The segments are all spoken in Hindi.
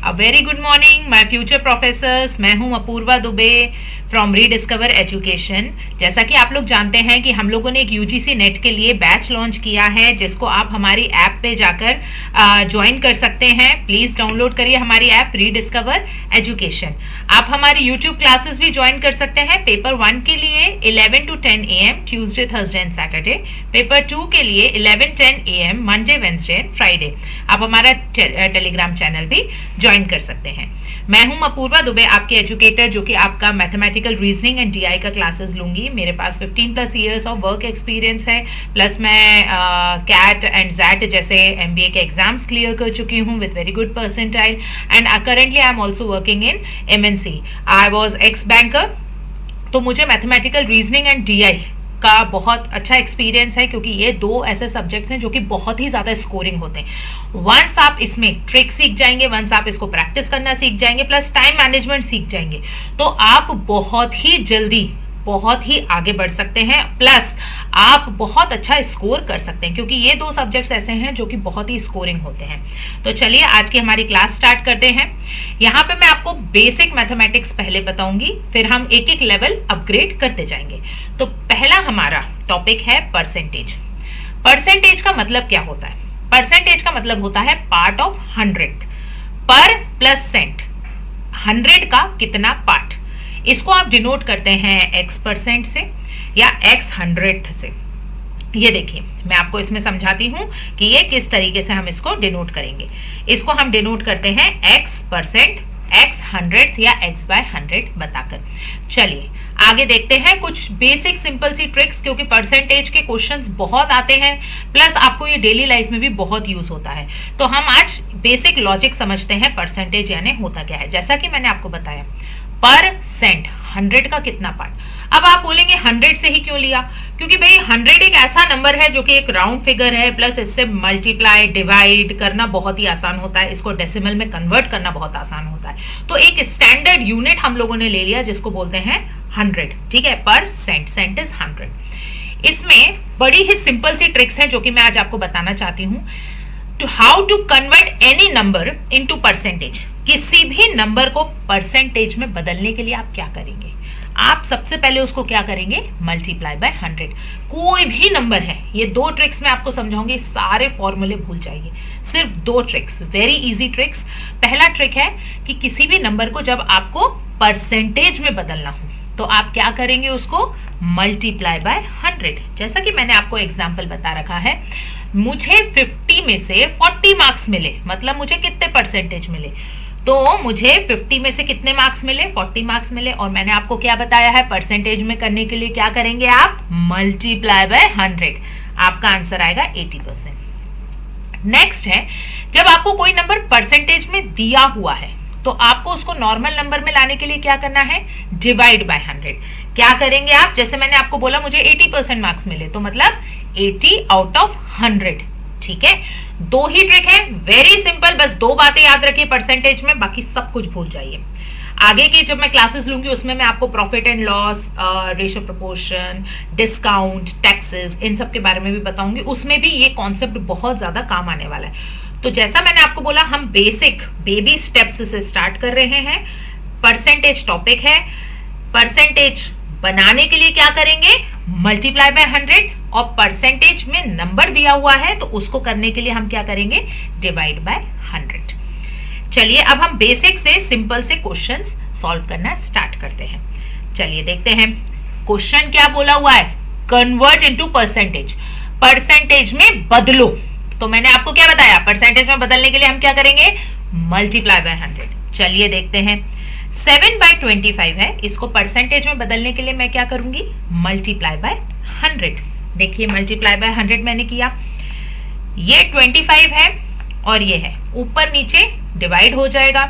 A very good morning, my future professors. मैं हूं Apurva Dubey from rediscover education. जैसा कि आप लोग जानते हैं कि हम लोगों ने एक यूजीसी नेट के लिए बैच लॉन्च किया है, जिसको आप हमारी ऐप पे जाकर ज्वाइन कर सकते हैं। प्लीज डाउनलोड करिए हमारी ऐप रीडिस्कवर एजुकेशन। आप हमारी यूट्यूब क्लासेस भी ज्वाइन कर सकते हैं। पेपर 1 के लिए 11 to 10 AM Tuesday, Thursday and Saturday. Paper 2 के लिए 11-10 AM Monday, Wednesday and Friday. आप हमारा टेलीग्राम चैनल भी ज्वाइन कर सकते हैं। मैं हूं अपूर्वा दुबे, आपके एजुकेटर, जो कि आपका मैथमेटिकल रीजनिंग एंड डीआई का क्लासेस लूंगी। मेरे पास 15+ इयर्स ऑफ वर्क एक्सपीरियंस है, प्लस मैं कैट एंड जैट जैसे एमबीए के एग्जाम्स क्लियर कर चुकी हूं with very good percentile. And currently I am also working in MNC. I was x banker, तो मुझे मैथमेटिकल रीजनिंग एंड डीआई का बहुत अच्छा एक्सपीरियंस है, क्योंकि ये दो ऐसे सब्जेक्ट्स हैं जो कि बहुत ही ज्यादा स्कोरिंग होते हैं। वंस आप इसमें ट्रिक सीख जाएंगे, वंस आप इसको प्रैक्टिस करना सीख जाएंगे, प्लस टाइम मैनेजमेंट सीख जाएंगे, तो आप बहुत ही जल्दी बहुत ही आगे बढ़ सकते हैं, प्लस आप बहुत अच्छा स्कोर कर सकते हैं, क्योंकि ये दो सब्जेक्ट्स ऐसे हैं जो कि बहुत ही स्कोरिंग होते हैं। तो चलिए आज की हमारी क्लास स्टार्ट करते हैं। यहाँ पे मैं आपको बेसिक मैथमेटिक्स पहले बताऊंगी, फिर हम एक एक लेवल अपग्रेड करते जाएंगे। तो पहला हमारा टॉपिक है परसेंटेज। परसेंटेज का मतलब क्या होता है? परसेंटेज का मतलब होता है पार्ट ऑफ 100। पर प्लस सेंट, 100 का कितना पार्ट, इसको आप डिनोट करते हैं x% से या x100th से। ये देखिए, मैं आपको इसमें समझाती हूं कि ये किस तरीके से हम इसको डिनोट करेंगे। इसको हम डिनोट करते हैं x%, x100th या x/100 बताकर। चलिए आगे देखते हैं कुछ बेसिक सिंपल सी ट्रिक्स, क्योंकि परसेंटेज के क्वेश्चंस बहुत आते हैं, प्लस आपको ये डेली लाइफ में भी बहुत यूज होता है। तो हम आज बेसिक लॉजिक समझते हैं परसेंटेज यानी होता क्या है। जैसा कि मैंने आपको बताया, परसेंट 100 का कितना पार्ट। अब आप बोलेंगे 100 से ही क्यों लिया? क्योंकि भाई 100 एक ऐसा नंबर है जो कि एक राउंड फिगर है, प्लस इससे मल्टीप्लाई डिवाइड करना बहुत ही आसान होता है, इसको डेसिमल में कन्वर्ट करना बहुत आसान होता है। तो एक स्टैंडर्ड यूनिट हम लोगों ने ले लिया जिसको बोलते हैं 100। ठीक है, परसेंट, सेंट इज 100। इसमें बड़ी ही सिंपल सी ट्रिक्स हैं जो कि मैं आज आपको बताना चाहती हूँ। To how to convert any number into percentage। किसी भी नंबर को परसेंटेज में बदलने के लिए आप क्या करेंगे? आप सबसे पहले उसको क्या करेंगे? Multiply by 100। कोई भी नंबर है, ये दो ट्रिक्स मैं आपको समझाऊंगी, सारे फॉर्मूले भूल जाइए। सिर्फ दो ट्रिक्स, वेरी इजी ट्रिक्स। पहला ट्रिक है कि किसी भी नंबर को जब आपको परसेंटेज में बदलना हो तो आप क्या करेंगे? उसको मल्टीप्लाई बाय 100। जैसा कि मैंने आपको एग्जाम्पल बता रखा है, मुझे 50 में से 40 मार्क्स मिले, मतलब मुझे कितने परसेंटेज मिले? तो मुझे 50 में से कितने मार्क्स मिले? 40 मार्क्स मिले। और मैंने आपको क्या बताया है? परसेंटेज में करने के लिए क्या करेंगे आप? Multiply by 100। आपका आंसर आएगा 80%। नेक्स्ट है, जब आपको कोई नंबर परसेंटेज में दिया हुआ है तो आपको उसको नॉर्मल नंबर में लाने के लिए क्या करना है? Divide by 100। क्या करेंगे आप? जैसे मैंने आपको बोला मुझे 80% मार्क्स मिले, तो मतलब 80 आउट ऑफ 100। ठीक है, दो ही ट्रिक है, वेरी सिंपल। बस दो बातें याद रखिए परसेंटेज में, बाकी सब कुछ भूल जाइए। आगे की जब मैं क्लासेस लूंगी उसमें मैं आपको profit and loss, ratio proportion, discount, taxes, इन सब के बारे में भी बताऊंगी। उसमें भी ये कॉन्सेप्ट बहुत ज्यादा काम आने वाला है। तो जैसा मैंने आपको बोला, हम बेसिक बेबी स्टेप्स से स्टार्ट कर रहे हैं। परसेंटेज टॉपिक है। परसेंटेज बनाने के लिए क्या करेंगे? Multiply by 100। और परसेंटेज में नंबर दिया हुआ है तो उसको करने के लिए हम क्या करेंगे? Divide by 100। चलिए अब हम बेसिक से सिंपल से क्वेश्चंस सॉल्व करना स्टार्ट करते हैं। चलिए देखते हैं क्वेश्चन क्या बोला हुआ है। कन्वर्ट इनटू परसेंटेज, परसेंटेज में बदलो। तो मैंने आपको क्या बताया? परसेंटेज में बदलने के लिए हम क्या करेंगे? Multiply by 100। चलिए देखते हैं, 7/25 है, इसको परसेंटेज में बदलने के लिए मैं क्या करूंगी? Multiply by 100। देखिए मल्टीप्लाई बाय 100 मैंने किया, ये 25 है और ये है, ऊपर नीचे डिवाइड हो जाएगा।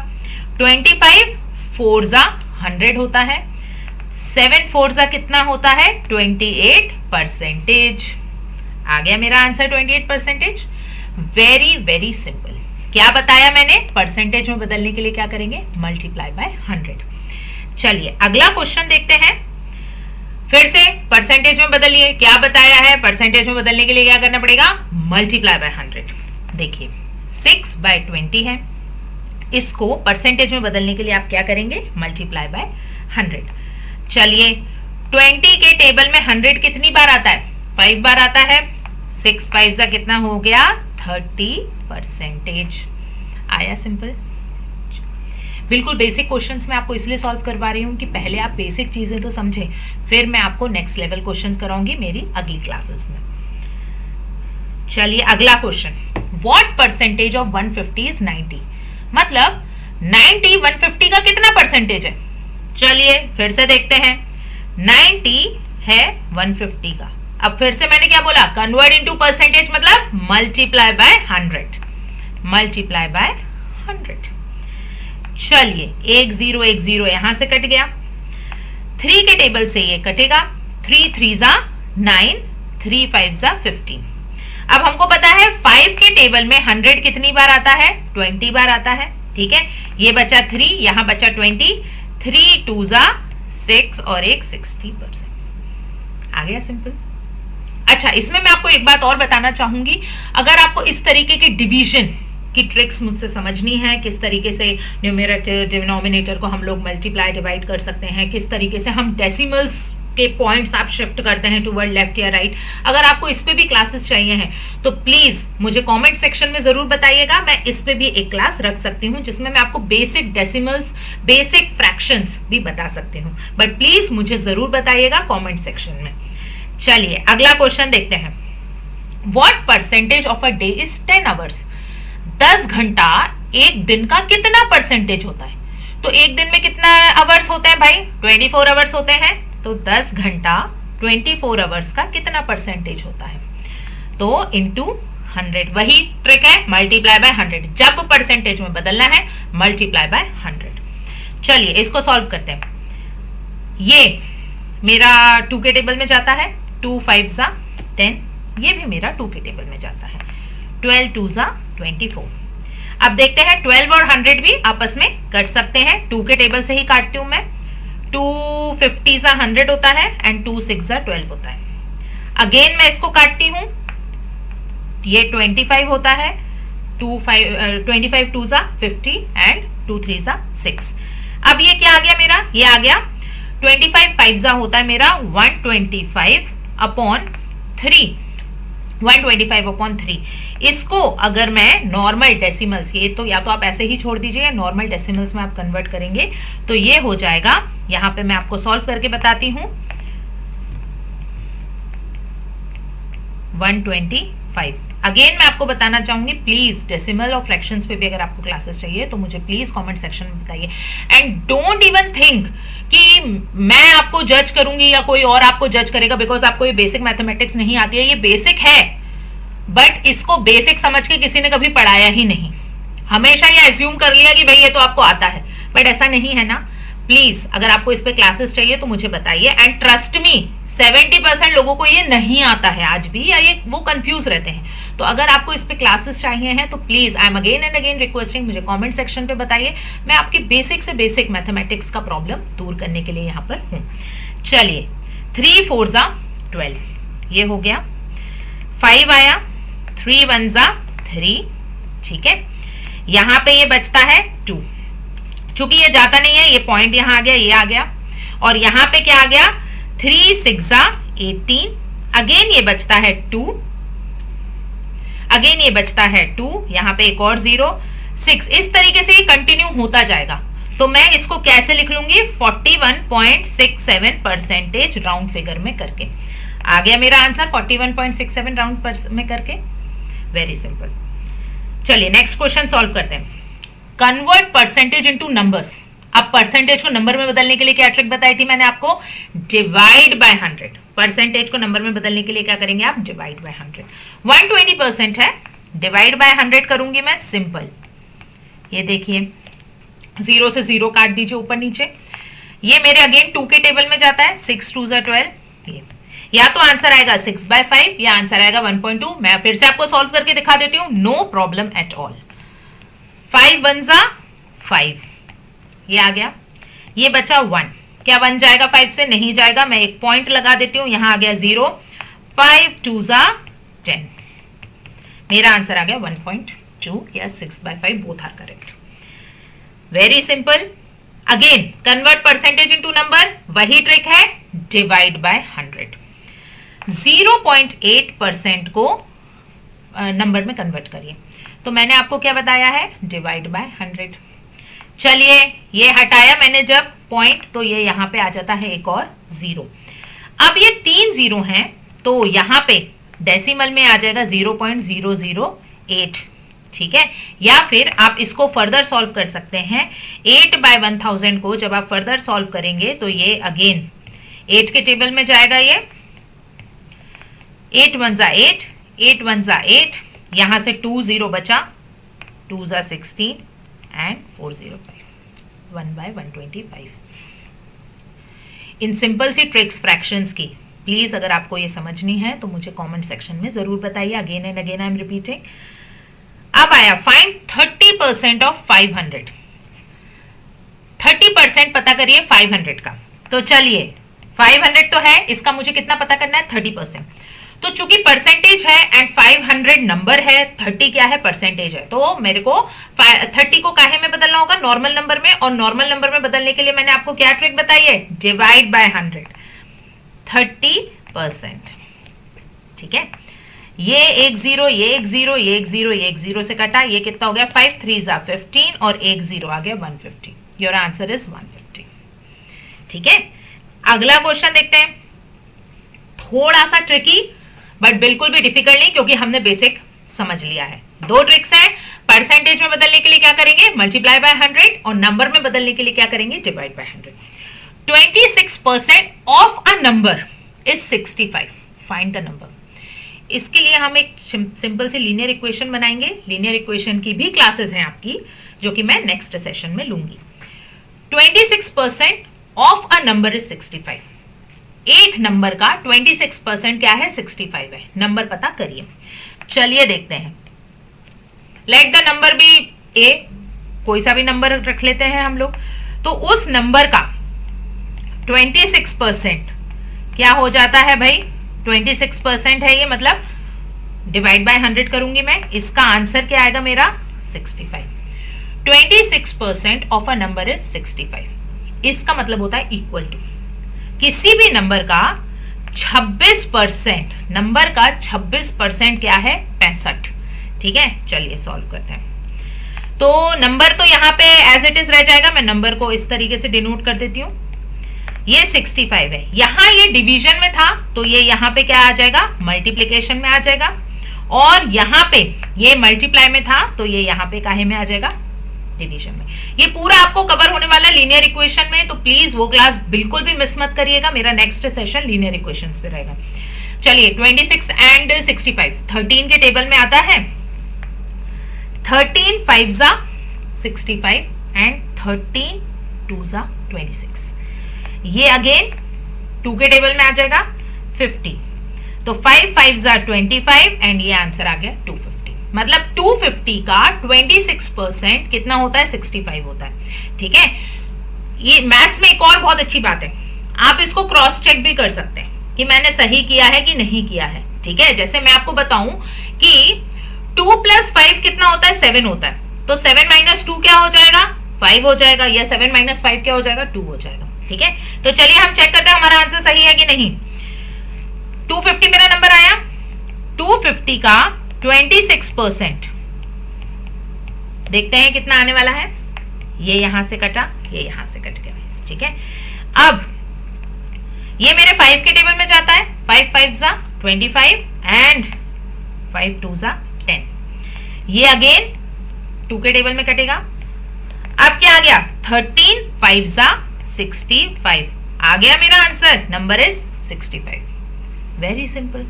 25 4 जा 100 होता है, 7 4 जा कितना होता है? 28%। आ गया मेरा आंसर 28%। Very very simple. क्या बताया मैंने? परसेंटेज में बदलने के लिए क्या करेंगे? Multiply by 100। चलिए अगला क्वेश्चन देखते हैं। फिर से परसेंटेज में बदलिए। क्या बताया है? परसेंटेज में बदलने के लिए क्या करना पड़ेगा? Multiply by 100। देखिए 6/20 है, इसको परसेंटेज में बदलने के लिए आप क्या करेंगे, मल्टीप्लाई बाय 100। चलिए 20 के टेबल में 100 कितनी बार आता है, 5 बार आता है। 6 5 का कितना हो गया, 30%। आया सिंपल। बिल्कुल बेसिक क्वेश्चंस मैं आपको इसलिए सॉल्व करवा रही हूँ कि पहले आप बेसिक चीजें तो समझें, फिर मैं आपको नेक्स्ट लेवल क्वेश्चन कराऊंगी मेरी अगली क्लासेस में। चलिए अगला question, what percentage of 150 is 90। मतलब 90 150 का कितना परसेंटेज है। चलिए फिर से देखते हैं, 90 है 150 का। अब फिर से मैंने क्या बोला, कन्वर्ट इनटू परसेंटेज, मतलब मल्टीप्लाई बाय 100, मल्टीप्लाई बाय 100। चलिए 1 0 यहां से कट गया, 3 के टेबल से ये कटेगा, 3 3 9, 3 5 15। अब हमको पता है 5 के टेबल में 100 कितनी बार आता है, 20 बार आता है। ठीक है, ये बचा 3, यहां बचा 20, 3 2 6 और एक 60%। आ गया सिंपल। अच्छा, इसमें मैं आपको एक बात और बताना चाहूंगी, अगर आपको इस तरीके के डिवीजन की ट्रिक्स मुझसे समझनी है, किस तरीके से न्यूमरेटर डिनोमिनेटर को हम लोग मल्टीप्लाई डिवाइड कर सकते हैं, किस तरीके से हम डेसिमल्स के पॉइंट्स आप शिफ्ट करते हैं टुवर्ड लेफ्ट या राइट, अगर आपको इस पे भी क्लासेस चाहिए हैं तो प्लीज मुझे कमेंट सेक्शन में जरूर बताइएगा। मैं इस पे भी एक क्लास रख सकती हूँ जिसमें मैं आपको बेसिक डेसिमल्स, बेसिक फ्रैक्शंस भी बता सकती हूँ, बट प्लीज मुझे जरूर बताइएगा कमेंट सेक्शन में। चलिए अगला क्वेश्चन देखते हैं, what percentage of a day is 10 hours. 10 घंटा एक दिन का कितना परसेंटेज होता है। तो एक दिन में कितना आवर्स होते हैं भाई, 24 आवर्स होते हैं। तो 10 घंटा 24 आवर्स का कितना परसेंटेज होता है, तो इंटू 100। वही ट्रिक है, मल्टीप्लाई बाय 100। जब परसेंटेज में बदलना है मल्टीप्लाई बाय 100। चलिए इसको सॉल्व करते हैं। ये मेरा 2 के टेबल में जाता है, 2 5 10, ये भी मेरा 2 के टेबल में जाता है, 12 2 24। अब देखते हैं 12 और 100 भी आपस में कट सकते हैं, 2 के टेबल से ही काटती हूं मैं। 2 50 100 होता है एंड 2 6 12 होता है। अगेन मैं इसको काटती हूं, ये 25 होता है, 25 2 50 एंड 2 3 6। अब ये क्या आ गया मेरा, ये आ गया 25 5 होता है मेरा 125 अपॉन 3, 125 अपॉन 3। इसको अगर मैं नॉर्मल डेसिमल्स, ये तो या तो आप ऐसे ही छोड़ दीजिए या नॉर्मल डेसिमल्स में आप कन्वर्ट करेंगे तो ये हो जाएगा, यहां पे मैं आपको सॉल्व करके बताती हूं, 125। अगेन मैं आपको बताना चाहूंगी, प्लीज डेसिमल और फ्रैक्शंस पे भी अगर आपको क्लासेस चाहिए तो मुझे प्लीज कमेंट सेक्शन में बताइए। एंड डोंट इवन थिंक कि मैं आपको जज करूंगी या कोई और आपको जज करेगा बिकॉज आपको ये बेसिक मैथमेटिक्स नहीं आती है। ये बेसिक है बट इसको बेसिक समझ के किसी ने कभी पढ़ाया ही नहीं। हमेशा ये एज्यूम कर लिया कि भाई ये तो आपको आता है, बट ऐसा नहीं है ना। प्लीज अगर आपको इस पे क्लासेस चाहिए तो मुझे बताइए। एंड ट्रस्ट मी 70% लोगों को ये नहीं आता है आज भी, या ये वो कंफ्यूज रहते हैं। तो अगर आपको इस पे क्लासेस चाहिए हैं तो please I am again and again requesting, मुझे कमेंट सेक्शन पे बताइए। मैं आपकी बेसिक से बेसिक मैथमेटिक्स का प्रॉब्लम दूर करने के लिए यहाँ पर हूँ। चलिए 3 4 12, ये हो गया, 5 आया, 3 1 3, ठीक है। यहाँ पे ये बचता है 2, चूंकि ये जाता नहीं है, ये पॉइंट यहाँ आ गया, ये आ गया, और यहाँ पे क्या आ गया, 3 6 18। अगेन ये बचता है 2, अगेन ये बचता है 2, यहाँ पे एक और 0 6। इस तरीके से ये कंटिन्यू होता जाएगा। तो मैं इसको कैसे लिख लूंगी, 41.67% राउंड फिगर में करके। आ गया मेरा आंसर 41.67 राउंड में करके। Very simple. चलिए नेक्स्ट क्वेश्चन सॉल्व करते हैं। Convert percentage into numbers. अब परसेंटेज को नंबर में बदलने के लिए क्या ट्रिक बताई थी मैंने आपको, डिवाइड बाय 100। परसेंटेज को नंबर में बदलने के लिए क्या करेंगे आप, डिवाइड बाय 100। 120% है, डिवाइड बाय 100 करूंगी मैं, सिंपल। ये देखिए 0 से 0 काट दीजिए ऊपर नीचे। ये मेरे अगेन 2 के टेबल में जाता है, 6 2 12। ये या तो आंसर आएगा 6/5 या आंसर आएगा 1.2। मैं फिर से आपको सॉल्व करके दिखा देती हूँ, नो प्रॉब्लम एट ऑल। 5 1 5, ये आ गया, ये बचा 1। क्या 1 जाएगा 5 से, नहीं जाएगा। मैं एक पॉइंट लगा देती हूँ, यहां आ गया 0। 5 2 10, मेरा आंसर आ गया 1.2 या 6/5, both are correct. Very simple. Again convert percentage into number, वही ट्रिक है, डिवाइड बाय 100। 0.8% को नंबर में कन्वर्ट करिए। तो मैंने आपको क्या बताया है, डिवाइड बाय 100। चलिए ये हटाया मैंने जब पॉइंट, तो ये यहां पे आ जाता है एक और 0। अब ये 3 जीरो हैं, तो यहां पे डेसिमल में आ जाएगा 0.008। ठीक है, या फिर आप इसको फर्दर सॉल्व कर सकते हैं। 8/1000 को जब आप फर्दर सॉल्व करेंगे तो ये अगेन 8 के टेबल में जाएगा। ये 8 1 जा 8, 8 1 जा 8, यहां से 2 0 बचा, 2 जा 16 एंड 405, 1/125। इन सिंपल सी ट्रिक्स फ्रैक्शंस की प्लीज अगर आपको ये समझनी है तो मुझे कमेंट सेक्शन में जरूर बताइए। Again and again I am repeating. अब आया फाइंड 30% ऑफ 500। 30% पता करिए 500 का। तो चलिए 500 तो है, इसका मुझे कितना पता करना है, 30%। तो चूंकि परसेंटेज है एंड 500 नंबर है, 30 क्या है, परसेंटेज है, तो मेरे को 30 को काहे में बदलना होगा, नॉर्मल नंबर में। और नॉर्मल नंबर में बदलने के लिए मैंने आपको क्या ट्रिक बताई है, डिवाइड बाय 100, 30%। ठीक है, ये एक 0, ये एक 0, ये एक 0, ये एक 0 से कटा, ये कितना हो गया, 5 3 जा 15 और एक 0 आ गया 150। Your answer is 150। ठीक है, अगला क्वेश्चन देखते हैं। थोड़ा सा ट्रिकी बट बिल्कुल भी डिफिकल्ट नहीं, क्योंकि हमने बेसिक समझ लिया है। 2 ट्रिक्स हैं। परसेंटेज में बदलने के लिए क्या करेंगे, मल्टीप्लाई बाय 100, और नंबर में बदलने के लिए क्या करेंगे, divide by 100। 26% of a number is 65। Find the number. इसके लिए हम एक सिंपल सी लीनियर इक्वेशन बनाएंगे। लीनियर इक्वेशन की भी क्लासेस हैं आपकी, जो कि मैं नेक्स्ट सेशन में लूंगी। 26% ऑफ अ नंबर इज 65। एक नंबर का 26% क्या है, 65 है। नंबर पता करिए। चलिए देखते हैं। लेट द नंबर बी ए, कोई सा भी नंबर रख लेते हैं हम लोग। तो उस नंबर का 26% क्या हो जाता है भाई, 26% है ये, मतलब डिवाइड बाय 100 करूंगी मैं। इसका आंसर क्या आएगा मेरा, 65। 26% ऑफ अ नंबर इज 65। इसका मतलब होता है इक्वल टू किसी भी नंबर का 26%, नंबर का 26% क्या है, 65। ठीक है, चलिए सॉल्व करते हैं। तो नंबर तो यहाँ पे एज इट इज रह जाएगा। मैं नंबर को इस तरीके से डिनोट कर देती हूँ। ये 65 है, यहां ये डिवीजन में था, तो ये यहां पे क्या आ जाएगा, मल्टीप्लीकेशन में आ जाएगा। और यहां पे ये मल्टीप्लाई में था, तो ये यहां पे काहे में आ जाएगा, डिवीजन में। ये पूरा आपको कवर होने वाला है लीनियर इक्वेशन में, तो प्लीज वो क्लास बिल्कुल भी मिस मत करिएगा। मेरा नेक्स्ट सेशन लीनियर इक्वेशंस पे रहेगा। चलिए 26 एंड 65 13 के टेबल में आता है। 13 5 जा 65 एंड 13 2 जा 26। ये अगेन 2 के टेबल में आ जाएगा 50। तो 5 5 जा 25 एंड ये आंसर आ गया 250। मतलब 250 का 26% कितना होता है, 65 होता है। ठीक है, ये मैथ्स में एक और बहुत अच्छी बात है, आप इसको क्रॉस चेक भी कर सकते हैं कि मैंने सही किया है कि नहीं किया है। ठीक है, जैसे मैं आपको बताऊं कि 2 + 5 कितना होता है, 7 होता है। तो 7 - 2 क्या हो जाएगा, 5 हो जाएगा, या 7 - 5 क्या हो जाएगा, 2 हो जाएगा। ठीक है, तो चलिए हम चेक करते हैं हमारा आंसर सही है कि नहीं। 250 मेरा नंबर आया। 250 का 26% देखते हैं कितना आने वाला है। ये यहां से कटा, ये यहां से कट गया। ठीक है, अब ये मेरे 5 के टेबल में जाता है। 5 5 जा 25 एंड 5 2 जा 10। ये अगेन 2 के टेबल में कटेगा। अब क्या आ गया, 13 5 जा 65 आ गया मेरा answer, number is 65। Very simple.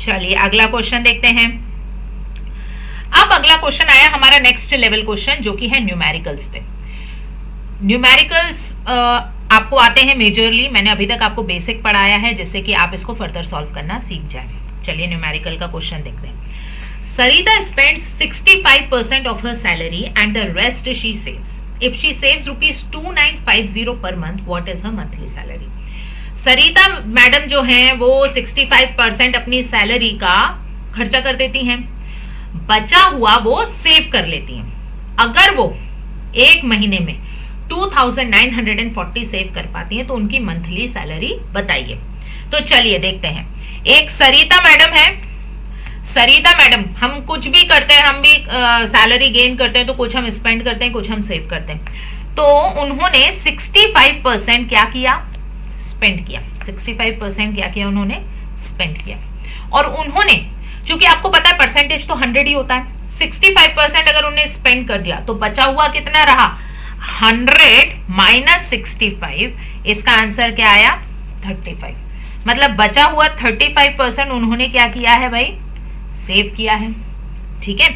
चलिए अगला क्वेश्चन देखते हैं। अब अगला क्वेश्चन आया हमारा नेक्स्ट लेवल क्वेश्चन, जो कि है न्यूमेरिकल्स पे। न्यूमेरिकल्स आपको आते हैं मेजरली, मैंने अभी तक आपको बेसिक पढ़ाया है, जिससे कि आप इसको फर्दर सॉल्व करना सीख जाए। चलिए न्यूमेरिकल का क्वेश्चन देखते हैं। Sarita spends 65% of her salary and the rest she saves. If she saves ₹2950 per month, what is her monthly salary? Sarita madam जो हैं वो 65% अपनी सैलरी का खर्चा कर देती हैं, बचा हुआ वो सेव कर लेती हैं। अगर वो एक महीने में 2940 सेव कर पाती हैं, तो उनकी मंथली सैलरी बताइए। तो चलिए देखते हैं। एक सरिता मैडम है। सरिता मैडम, हम कुछ भी करते हैं, हम भी सैलरी गेन करते हैं, तो कुछ हम स्पेंड करते हैं, कुछ हम सेव करते हैं। तो उन्होंने 65% क्या किया, स्पेंड किया। 65% क्या किया उन्होंने, स्पेंड किया। और उन्होंने, क्योंकि आपको पता है परसेंटेज तो 100 ही होता है, 65% अगर उन्हें स्पेंड कर दिया तो बचा हुआ कितना रहा, 100 माइनस 65, इसका आंसर क्या आया, 35। मतलब बचा हुआ 35% उन्होंने क्या किया है भाई, सेव किया है। ठीक है,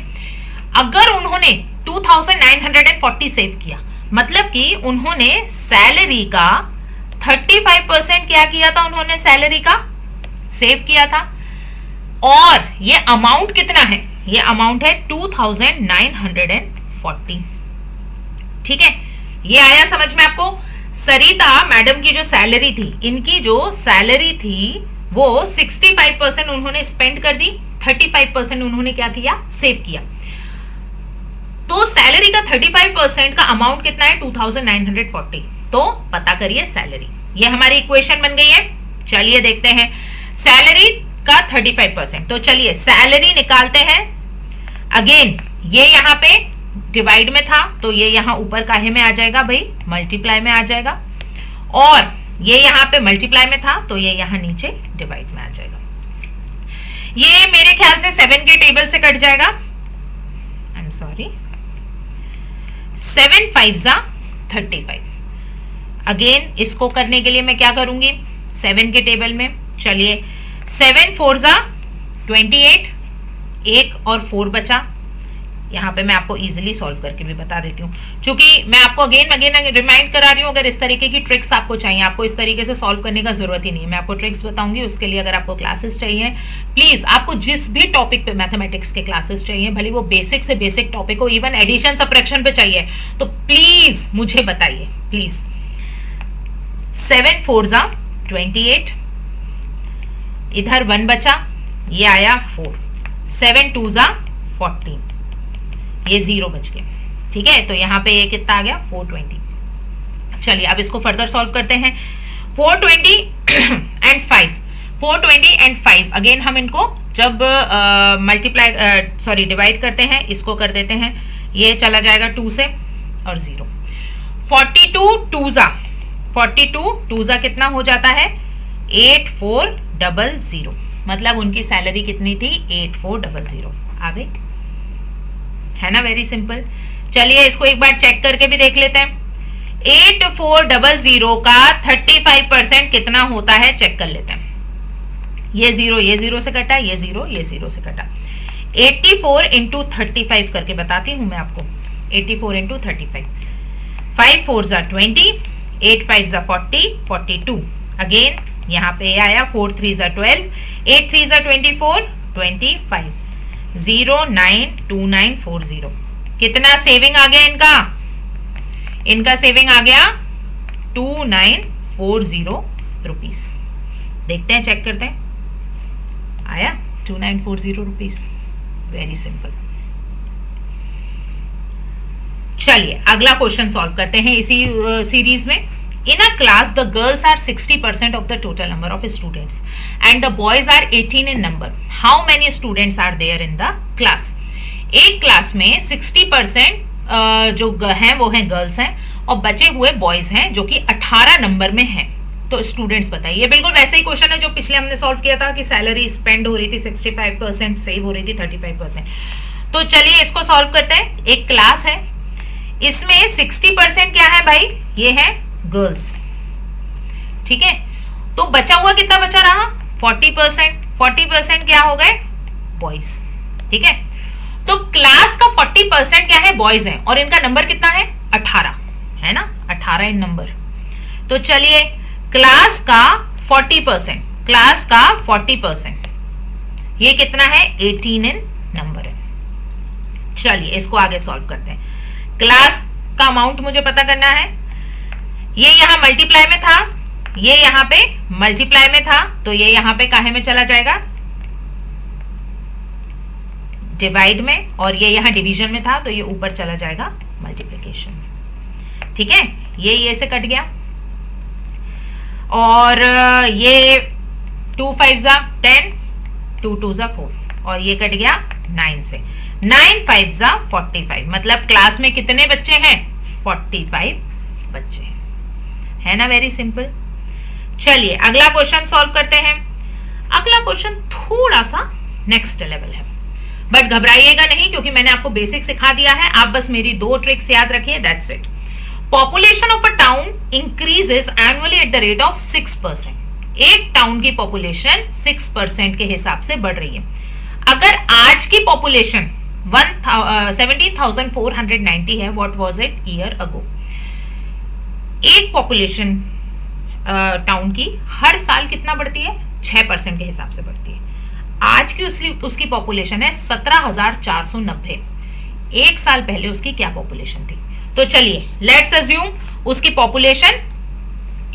अगर उन्होंने 2940 सेव किया, मतलब कि उन्होंने सैलरी का 35% क्या किया था, उन्होंने सैलरी का सेव किया था। और ये अमाउंट कितना है, ये अमाउंट है 2940। ठीक है, ये आया समझ में आपको। सरिता मैडम की जो सैलरी थी, इनकी जो सैलरी थी वो 65% उन्होंने स्पेंड कर दी, 35% उन्होंने क्या किया, सेव किया। तो सैलरी का 35% का अमाउंट कितना है, 2940। तो पता करिए सैलरी। ये हमारी इक्वेशन बन गई है। चलिए देखते हैं सैलरी का 35%। तो चलिए सैलरी निकालते हैं। अगेन ये यहाँ पे डिवाइड में था, तो ये यहाँ ऊपर काहे में आ जाएगा भाई, मल्टीप्लाई में आ जाएगा। और ये यहाँ पे मल्टीप्लाई में था, तो ये यहाँ नीचे डिवाइड में आ जाएगा। ये मेरे ख्याल से 7 के टेबल से कट जाएगा। I am sorry, 7 5 35। अगेन इसको करने के लिए मैं क्या करूंगी, 7 के टेबल में, चलिए 7 4 28, 1 और 4 बचा। यहाँ पे मैं आपको इजीली सॉल्व करके भी बता देती हूँ, क्योंकि मैं आपको अगेन रिमाइंड करा रही हूँ। अगर इस तरीके की ट्रिक्स आपको चाहिए, आपको इस तरीके से सॉल्व करने का जरूरत ही नहीं है, मैं आपको ट्रिक्स बताऊंगी। उसके लिए अगर आपको क्लासेस चाहिए, प्लीज आपको जिस भी टॉपिक पे मैथमेटिक्स के क्लासेस चाहिए, भले वो बेसिक से बेसिक टॉपिक हो, इवन एडिशन सब्ट्रैक्शन पे चाहिए, तो प्लीज मुझे बताइए प्लीज। 7 4 28, इधर 1 बचा, ये आया 4, 7 2 14, ये 0 बच गया। ठीक है, तो यहाँ पे ये कितना आ गया, 420। चलिए अब इसको फर्दर सॉल्व करते हैं। 420 एंड 5, 420 एंड 5, अगेन हम इनको जब डिवाइड करते हैं, इसको कर देते हैं, ये चला जाएगा 2 से और 0। 42 2 कितना हो जाता है, 8400। मतलब उनकी सैलरी कितनी थी, 8400 आ गई, है ना, वेरी सिंपल। चलिए इसको एक बार चेक करके भी देख लेते हैं। 8400 का 35% कितना होता है, चेक कर लेते हैं। ये 0 से कटा, ये 0 से कटा। 84 इंटू 35 करके बताती हूं मैं आपको। 84 इंटू 35, 5 4 20, 8 5 40, 42। अगेन यहाँ पे आया 4 3 12, 8 3 24, 25, 092940। कितना सेविंग आ गया इनका, इनका सेविंग आ गया 2940 रुपीज। देखते हैं, चेक करते हैं, आया 2940 रुपीज, वेरी सिंपल। चलिए अगला क्वेश्चन सॉल्व करते हैं इसी सीरीज में। In a class, the girls are 60% of the total number of students and the boys are 18 in number. How many students are there in the class? एक क्लास में 60% जो हैं वो हैं गर्ल्स हैं, और बचे हुए बॉयज हैं जो कि 18 नंबर में हैं। तो स्टूडेंट्स बताइए। बिल्कुल वैसे ही क्वेश्चन है जो पिछले हमने सॉल्व किया था कि सैलरी स्पेंड हो रही थी 65%, सेव हो रही थी 35%। तो चलिए इसको सॉल्व करते हैं। एक क्लास है, इसमें 60% क्या है भाई, ये है गर्ल्स। ठीक है, तो बचा हुआ कितना बचा रहा, 40%। 40% क्या हो गए, बॉयज। ठीक है, तो क्लास का 40% क्या है, बॉयज हैं, और इनका नंबर कितना है, 18 है ना, 18 इन नंबर। तो चलिए क्लास का 40%, क्लास का 40% ये कितना है, 18 इन नंबर है। चलिए इसको आगे सॉल्व करते हैं। क्लास का अमाउंट मुझे पता करना है। ये यहां मल्टीप्लाई में था, ये यहां पे मल्टीप्लाई में था, तो ये यहां पे काहे में चला जाएगा, डिवाइड में, और ये यहां डिवीजन में था, तो ये ऊपर चला जाएगा मल्टीप्लिकेशन। एजुकेशन में। ठीक है, ये से कट गया, और ये 2 5 जा 10, 2 2 जा 4, और ये कट गया 9 से। 9 5 जा 45, मतलब क्लास में कितने बच्चे हैं? 45 बच्चे हैं, है ना? Very simple. चलिए अगला क्वेश्चन सॉल्व करते हैं। अगला क्वेश्चन थोड़ा सा नेक्स्ट लेवल है, बट घबराइएगा नहीं क्योंकि मैंने आपको बेसिक सिखा दिया है। आप बस मेरी 2 ट्रिक्स याद रखिए, that's it. Population of a town increases annually at the rate of 6%। एक टाउन की पॉपुलेशन 6% के हिसाब से बढ़ रही है। अगर आज की पॉपुलेशन 17,490 है, what was it year ago? एक पॉपुलेशन टाउन की हर साल कितना बढ़ती है? 6% के हिसाब से बढ़ती है। आज की उसकी पॉपुलेशन है 17,490। एक साल पहले उसकी क्या पॉपुलेशन थी? तो चलिए लेट्स अज्यूम उसकी पॉपुलेशन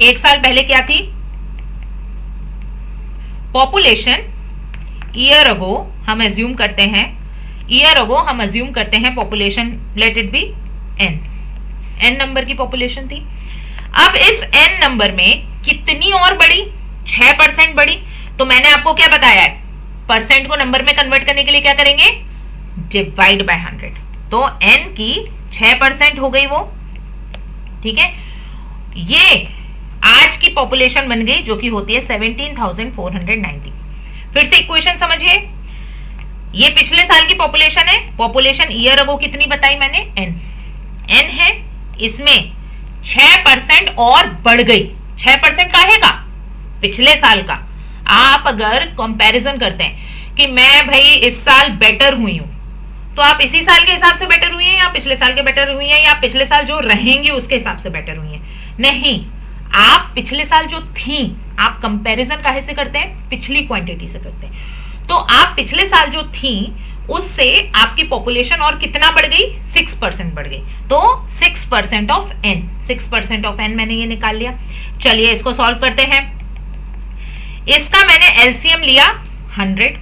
एक साल पहले क्या थी? पॉपुलेशन ईयर अगो हम अज्यूम करते हैं, population let it be n number की पॉपुलेशन थी। अब इस n नंबर में कितनी और बढ़ी? 6% बढ़ी। तो मैंने आपको क्या बताया है? परसेंट को नंबर में कन्वर्ट करने के लिए क्या करेंगे? Divide by 100। तो n की 6% हो गई वो। ठीक है, ये आज की पॉपुलेशन बन गई जो कि होती है 17,490। फिर से इक्वेशन समझिए, ये पिछले साल की पॉपुलेशन है। पॉपुलेशन ईयर अगो कितनी बताई मैंने? n है, इसमें 6% और बढ़ गई। 6% काहे का? पिछले साल का। आप अगर कंपैरिजन करते हैं कि मैं भाई इस साल बेटर हुई हूं, तो आप इसी साल के हिसाब से बेटर हुई हैं, या पिछले साल के बेटर हुई हैं, या पिछले साल जो रहेंगे उसके हिसाब से बेटर हुई हैं? नहीं, आप पिछले साल जो थी, आप कंपैरिजन काहे से करते हैं? पिछली क्वांटिटी से करते हैं। तो आप पिछले साल जो थी उससे आपकी पॉपुलेशन और कितना बढ़ गई? 6% बढ़ गई। तो 6% ऑफ n, 6% ऑफ n मैंने ये निकाल लिया। चलिए इसको सॉल्व करते हैं। इसका मैंने एलसीएम लिया 100,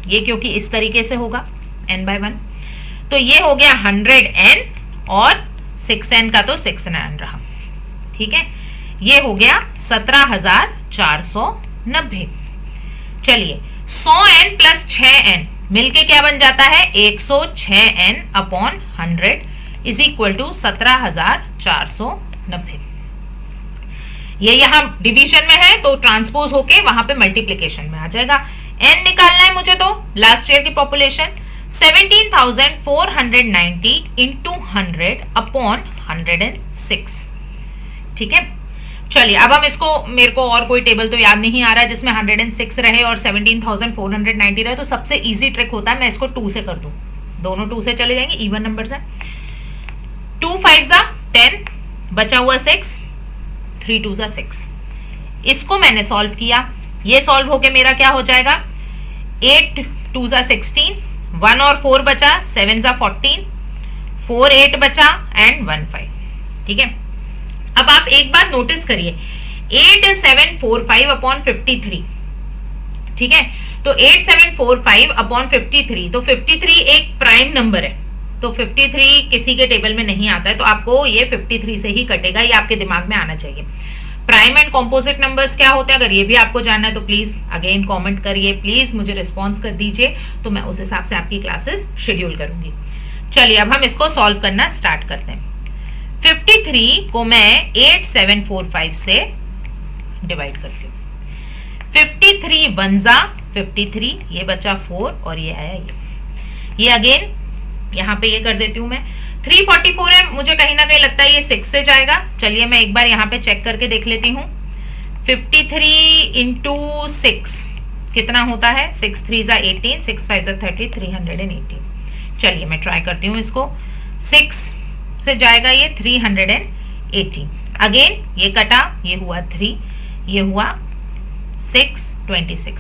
ये क्योंकि इस तरीके से होगा n/1, तो ये हो गया 100n, और 6n का तो 6n रहा। ठीक है, ये हो गया 17,490। चलिए 100n प्लस 6n मिलके क्या बन जाता है? 106n upon 100 is equal to 17,490। ये यहां डिवीजन में है तो ट्रांसपोज होके वहां पे मल्टीप्लीकेशन में आ जाएगा। n निकालना है मुझे, तो लास्ट ईयर की पॉपुलेशन 17,490 इंटू 100 अपॉन 106। ठीक है, चलिए अब हम इसको, मेरे को और कोई टेबल तो याद नहीं आ रहा है जिसमें 106 रहे और 17,490 रहे, तो सबसे इजी ट्रिक होता है मैं इसको 2 से कर दूं। दोनों 2 से चले जाएंगे, इवन नंबर है। 2 5 जा 10, बचा हुआ 6, 3 2 जा 6। इसको मैंने सॉल्व किया, ये सॉल्व होके मेरा क्या हो जाएगा? 8 2 जा 16, 1 और 4 बचा, 7 जा 14, 4 8 बचा एंड 1 5। ठीक है, अब आप एक बात नोटिस करिए, 8745 अपॉन 53। ठीक है, तो 8745 अपॉन 53, तो 53 एक प्राइम नंबर है, तो 53 किसी के टेबल में नहीं आता है, तो आपको ये 53 से ही कटेगा, ये आपके दिमाग में आना चाहिए। प्राइम एंड कॉम्पोजिट नंबर्स क्या होते हैं, अगर ये भी आपको जानना है तो प्लीज अगेन कमेंट करिए, प्लीज मुझे रिस्पॉन्स कर दीजिए, तो मैं उस हिसाब से आपकी क्लासेस शेड्यूल करूंगी। चलिए अब हम इसको सॉल्व करना स्टार्ट करते हैं। 53 को मैं 8745 से डिवाइड करती हूँ। 53 1 जा 53, ये बचा 4 और ये आया ये अगेन यहाँ पे ये कर देती हूँ मैं। 344 है, मुझे कहीं ना कहीं लगता है ये 6 से जाएगा। चलिए मैं एक बार यहाँ पे चेक करके देख लेती हूँ। 53 इंटू 6 कितना होता है? 6 3 जा 18, 6 5 जा 30, 318। चलिए मैं ट्राई करती हूँ इसको। 6 से जाएगा ये 318, अगेन ये कटा, ये हुआ 3, ये हुआ 6 26।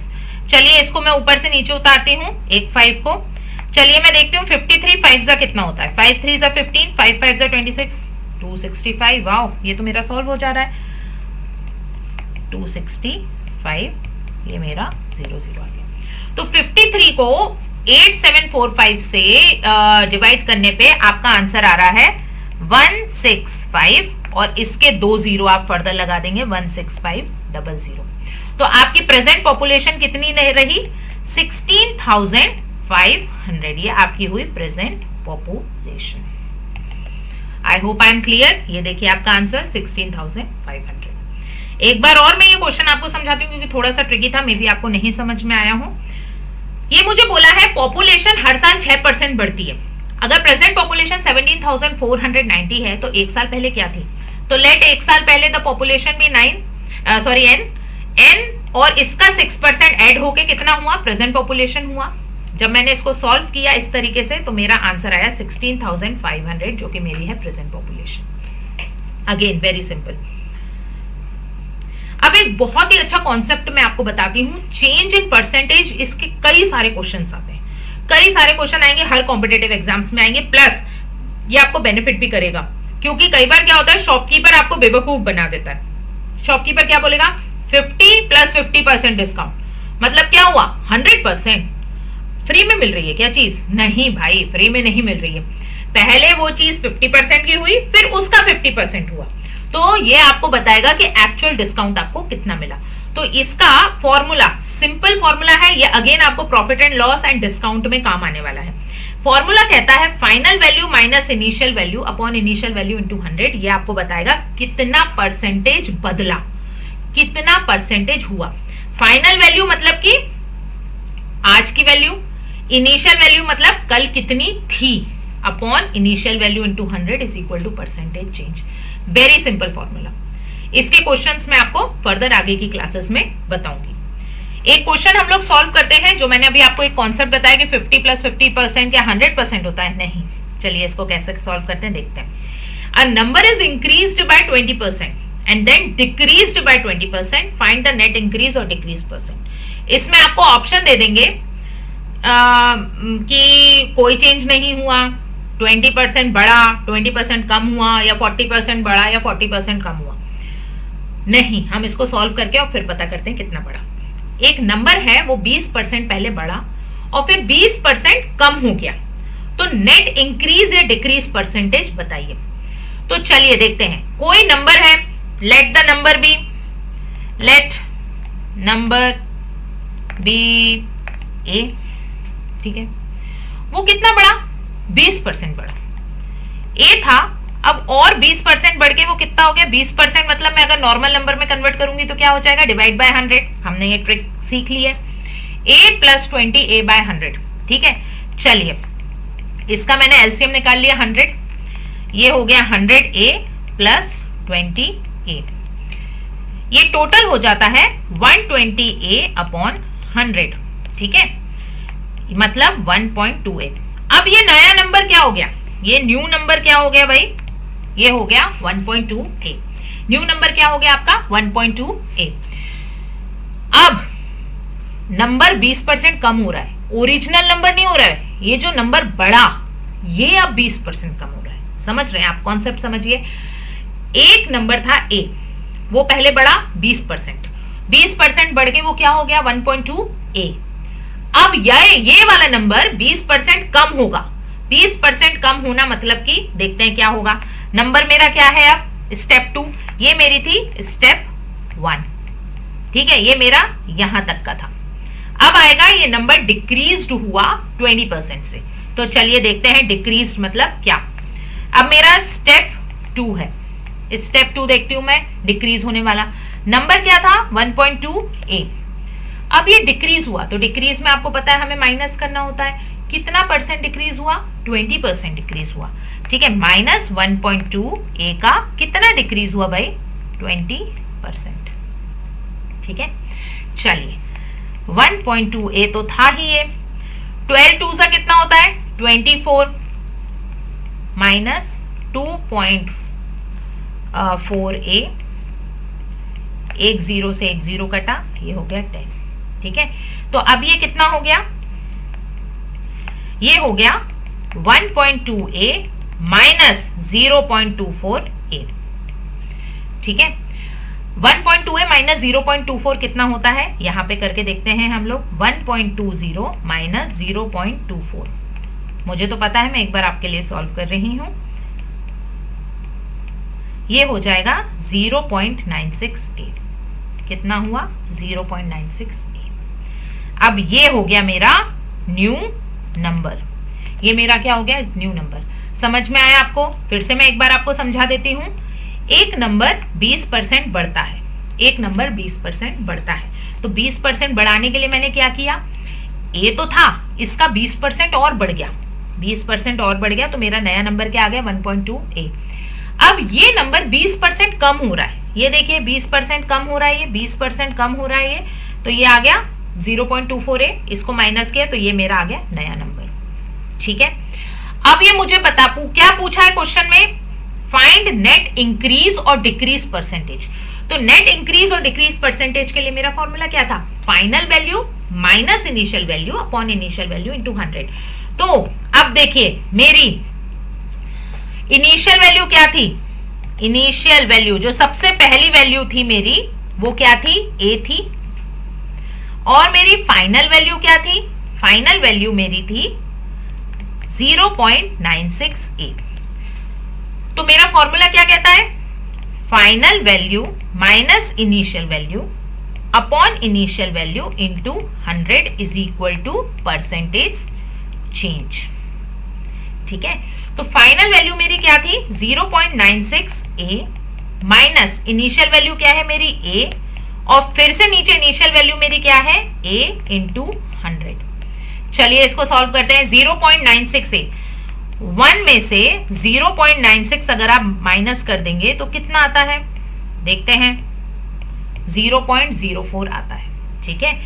चलिए इसको मैं ऊपर से नीचे उतारती हूँ एक 5 को। चलिए मैं देखती हूँ 53 5 जा कितना होता है? 5 3 जा 15, 5 5 जा 26, 265। वाओ, ये तो मेरा सॉल्व हो जा रहा है। 265, ये मेरा 0 0 आ गया। तो 53 को 8745 से डिवाइड करने पे आपका आंसर आ रहा है 165 और इसके 2 जीरो आप फर्दर लगा देंगे 16500। तो आपकी प्रेजेंट पॉपुलेशन कितनी रही? 16,500। ये आपकी हुई present population. I hope I am clear. ये देखिए आपका आंसर 16,500। एक बार और मैं ये क्वेश्चन आपको समझाती हूँ क्योंकि थोड़ा सा ट्रिकी था, मे बी आपको नहीं समझ में आया हो। ये मुझे बोला है पॉपुलेशन हर साल 6% बढ़ती है। अगर प्रेजेंट पॉपुलेशन 17,490 है तो एक साल पहले क्या थी? तो लेट एक साल पहले द पॉपुलेशन भी n और इसका 6% ऐड होके कितना हुआ? प्रेजेंट पॉपुलेशन हुआ। जब मैंने इसको सॉल्व किया इस तरीके से तो मेरा आंसर आया 16,500 जो कि मेरी है present population. Again very simple. अब एक बहुत ही अच्छा कॉन्सेप्ट मैं आपको बताती हूँ, चेंज इन परसेंटेज। इसके कई सारे क्वेश्चंस आते हैं, कई सारे क्वेश्चन आएंगे, हर कॉम्पिटेटिव एग्जाम्स में आएंगे। प्लस ये आपको बेनिफिट भी करेगा क्योंकि कई बार क्या होता है, शॉपकीपर आपको बेवकूफ बना देता है। शॉपकीपर क्या बोलेगा? 50 प्लस 50% डिस्काउंट, मतलब क्या हुआ? 100% फ्री में मिल रही है क्या चीज? नहीं भाई, फ्री में नहीं मिल रही है। पहले वो चीज 50% की हुई, फिर उसका 50% हुआ, तो ये आपको बताएगा कि एक्चुअल डिस्काउंट आपको कितना मिला। तो इसका फॉर्मूला सिंपल फॉर्मूला है, ये अगेन आपको profit and loss and discount में काम आने वाला है। फॉर्मूला कहता है final value minus initial value upon initial value into 100। ये आपको बताएगा कितना परसेंटेज बदला, कितना परसेंटेज हुआ। फाइनल वैल्यू मतलब कि आज की वैल्यू, इनिशियल वैल्यू मतलब कल कितनी थी, upon initial value into 100 is equal to percentage change. Very simple formula. इसके क्वेश्चंस मैं आपको फर्दर आगे की क्लासेस में बताऊंगी। एक क्वेश्चन हम लोग सॉल्व करते हैं, जो मैंने अभी आपको एक कॉन्सेप्ट बताया कि 50 प्लस 50% क्या 100% होता है? नहीं। चलिए इसको कैसे सॉल्व करते हैं देखते हैं। A number is increased by 20% and then decreased by 20%, find the net increase और डिक्रीज परसेंट। इसमें आपको ऑप्शन दे देंगे कि कोई चेंज नहीं हुआ, 20% बढ़ा, 20% कम हुआ, या 40% बढ़ा या 40% कम हुआ। नहीं, हम इसको सॉल्व करके और फिर पता करते हैं कितना बढ़ा। एक नंबर है वो 20% पहले बढ़ा और फिर 20% कम हो गया, तो नेट इंक्रीज या डिक्रीज परसेंटेज बताइए। तो चलिए देखते हैं। कोई नंबर है, let the number be, let number be A, ठीक है। वो कितना बढ़ा? 20% बढ़ा। ए था, अब और 20% बढ़ के वो कितना हो गया? 20% मतलब मैं अगर नॉर्मल नंबर में कन्वर्ट करूंगी तो क्या हो जाएगा? Divide by 100। हमने ये ट्रिक सीख ली है। a प्लस 20 a बाय 100, ठीक है। चलिए इसका मैंने एलसीएम निकाल लिया 100, ये हो गया 100a प्लस 20a। ये टोटल हो जाता है 120a अपॉन 100, ठीक है, मतलब 1.28। अब ये नया नंबर क्या हो गया? ये न्यू नंबर क्या हो गया भाई? ये हो गया 1.2a। न्यू नंबर क्या हो गया आपका? 1.2a। अब नंबर 20% कम हो रहा है, ओरिजिनल नंबर नहीं हो रहा है, ये जो नंबर बढ़ा ये अब 20% कम हो रहा है। समझ रहे हैं आप? कॉन्सेप्ट समझिए। एक नंबर था a, वो पहले बढ़ा 20%, 20% बढ़ के वो क्या हो गया? 1.2a। अब ये वाला नंबर 20% कम होगा। 20% कम होना मतलब कि देखते हैं क्या होगा। नंबर मेरा क्या है अब? स्टेप 2, ये मेरी थी स्टेप 1, ठीक है, ये मेरा यहां तक का था। अब आएगा ये नंबर डिक्रीज्ड हुआ 20% से, तो चलिए देखते हैं डिक्रीज्ड मतलब क्या। अब मेरा स्टेप 2 है, स्टेप 2 देखती हूं मैं, डिक्रीज होने वाला नंबर क्या था? 1.2a। अब ये डिक्रीज हुआ, तो डिक्रीज में आपको पता है हमें माइनस करना होता है। कितना परसेंट डिक्रीज हुआ? 20% डिक्रीज हुआ, ठीक है। माइनस 1.2a का कितना डिक्रीज हुआ भाई? 20%, ठीक है। चलिए 1.2a तो था ही ये, 12 2 सा कितना होता है? 24 माइनस 2.4a, एक जीरो से एक जीरो कटा, ये हो गया 10, ठीक है। तो अब ये कितना हो गया? ये हो गया 1.2a माइनस 0.24a, ठीक है। 1.2a माइनस 0.24 कितना होता है? यहां पे करके देखते हैं हम लोग। 1.20 माइनस 0.24, मुझे तो पता है, मैं एक बार आपके लिए सॉल्व कर रही हूं। ये हो जाएगा 0.968। कितना हुआ? 0.968। अब ये हो गया मेरा न्यू नंबर। ये मेरा क्या हो गया? New number. समझ में आया आपको? फिर से मैं एक बार आपको समझा देती हूँ। एक नंबर 20% बढ़ता है, एक नंबर 20% बढ़ता है, तो 20% बढ़ाने के लिए मैंने क्या किया? ए तो था, इसका 20% और बढ़ गया, 20% और बढ़ गया, तो मेरा नया नंबर क्या आ गया? 1.2 ए। अब ये नंबर 20% कम हो रहा है, ये देखिए 20% कम हो रहा है, ये 20% कम हो रहा है, ये तो ये आ गया 0.24 ए। इसको माइनस किया तो ये मेरा आ गया नया नंबर। ठीक है, अब ये मुझे क्या पूछा है क्वेश्चन में? फाइंड नेट इंक्रीज और डिक्रीज परसेंटेज। तो नेट इंक्रीज और डिक्रीज परसेंटेज के लिए मेरा फॉर्मूला क्या था? Final value minus initial value upon initial value into 100। तो अब देखिए मेरी इनिशियल वैल्यू क्या थी? इनिशियल वैल्यू जो सबसे पहली वैल्यू थी मेरी, वो क्या थी? ए थी। और मेरी फाइनल वैल्यू क्या थी? फाइनल वैल्यू मेरी थी 0.968। तो मेरा फॉर्मूला क्या कहता है? Final value minus initial value upon initial value into 100 is equal to percentage change. ठीक है, तो फाइनल वैल्यू मेरी क्या थी? 0.96 ए माइनस इनिशियल वैल्यू क्या है मेरी? ए, और फिर से नीचे इनिशियल वैल्यू मेरी क्या है? ए इंटू 100। चलिए इसको सॉल्व करते हैं। 0.96 ए, 1 में से 0.96 अगर आप माइनस कर देंगे तो कितना आता है? देखते हैं, 0.04 आता है। ठीक है,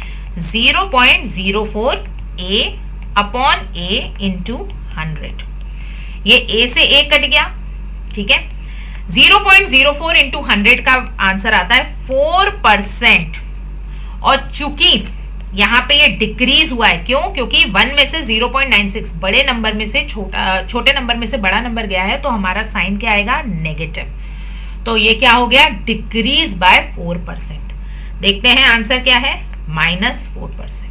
0.04 ए अपॉन ए इंटू 100। ये ए से ए कट गया। ठीक है, 0.04 इंटू 100 का आंसर आता है 4%। और चूंकि यहां पे ये डिक्रीज हुआ है, क्यों? क्योंकि 1 में से 0.96 बड़े नंबर में से छोटे नंबर में से बड़ा नंबर गया है, तो हमारा साइन क्या आएगा? नेगेटिव। तो ये क्या हो गया? Decrease by 4%। देखते हैं आंसर क्या है? -4%।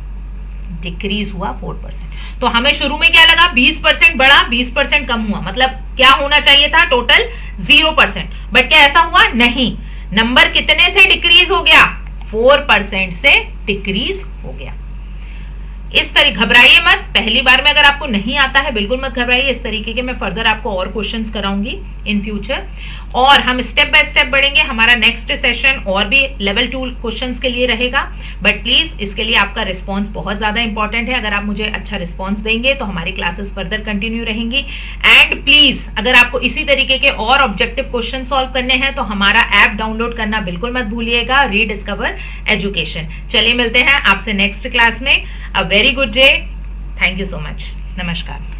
डिक्रीज हुआ 4%। तो हमें शुरू में क्या लगा? 20% बढ़ा, 20% कम हुआ, मतलब क्या होना चाहिए था? टोटल 0%। बट क्या ऐसा हुआ? नहीं। नंबर कितने से डिक्रीज हो गया? 4% से डिक्रीज हो गया। इस तरह घबराइए मत, पहली बार में अगर आपको नहीं आता है बिल्कुल मत घबराइए। इस तरीके के मैं फर्दर आपको और क्वेश्चंस कराऊंगी इन फ्यूचर, और हम स्टेप बाय स्टेप बढ़ेंगे। हमारा नेक्स्ट सेशन और भी लेवल 2 क्वेश्चंस के लिए रहेगा, बट प्लीज इसके लिए आपका रिस्पांस बहुत ज्यादा इंपॉर्टेंट है। अगर आप मुझे अच्छा रिस्पांस देंगे तो हमारी क्लासेस फर्दर कंटिन्यू रहेंगी। एंड प्लीज अगर आपको इसी तरीके के और ऑब्जेक्टिव क्वेश्चन सॉल्व करने हैं तो हमारा ऐप डाउनलोड करना बिल्कुल मत भूलिएगा, रीडिस्कवर एजुकेशन। चलिए मिलते हैं आपसे नेक्स्ट क्लास में। A very good day. Thank you so much. नमस्कार।